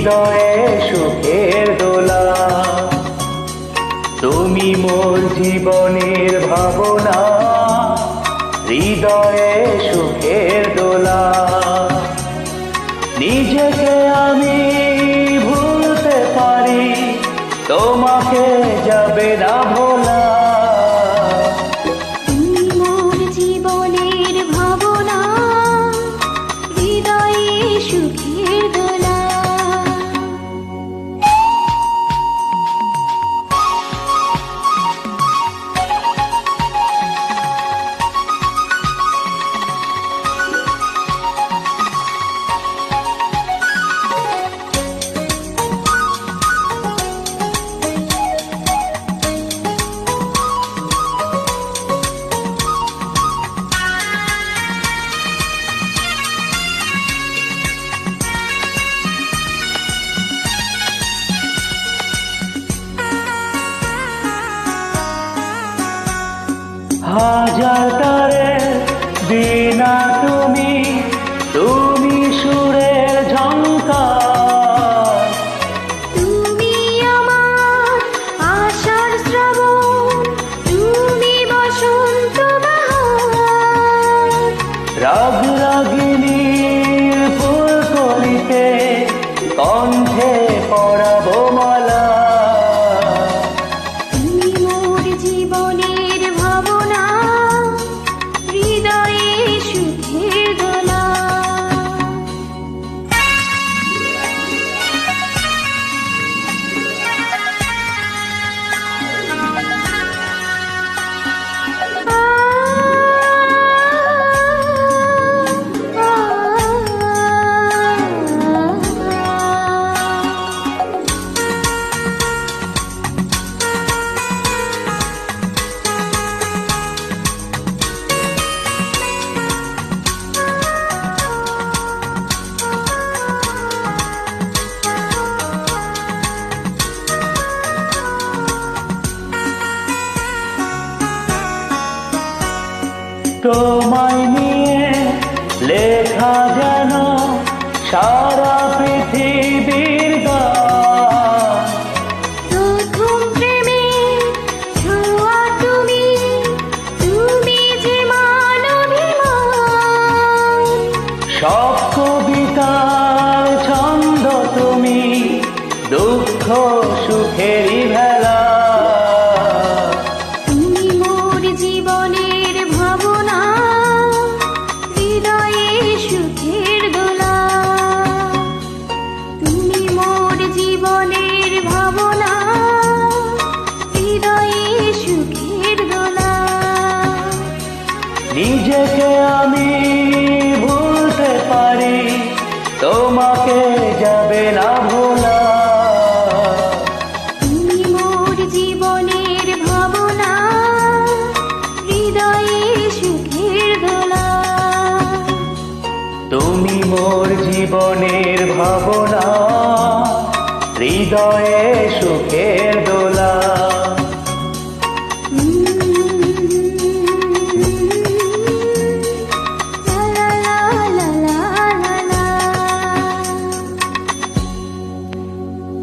হৃদয়ে সুখের দোলা। তুমি মোর জীবনের ভাবনা, হৃদয়ে সুখের দোলা। নিজেকে আমি ভুলতে পারি, তোমাকে যাবে না ভোলা। তুমি মোর জীবনের ভাবনা, হৃদয়ে সুখের দোলা। হাজার তারে বিনা তুমি, তুমি সুরের ঝংকার। তুমি আমার আশার শ্রাবণ, তুমি বসন্ত বাহার। রাগ রাগিনীর ফুল কলিতে কণ্ঠে পরাবো মালা। তুমি মোর জীবনের ভাবনা, হৃদয়ে সুখের দোলা। তোমায় নিয়ে লেখা যেন সারা পৃথিবীর গান। প্রথম প্রেমে ছোঁয়া তুমি, তুমি যে মানবিমান। সব কবিতার ছন্দ তুমি, দুঃখ সুখেরই ভেলা। তুমি মোর জীবনের ভাবনা, হৃদয়ে সুখের দোলা। তুমি মোর জীবনের ভাবনা, হৃদয়ে সুখের দোলা। নিজেকে আমি ভুলতে পারি, তোমাকে যাবে না ভোলা। তুমি মোর জীবনের ভাবনা, হৃদয়ে সুখের দোলা। তুমি মোর জীবনের ভাবনা, হৃদয়ে সুখের দোলা।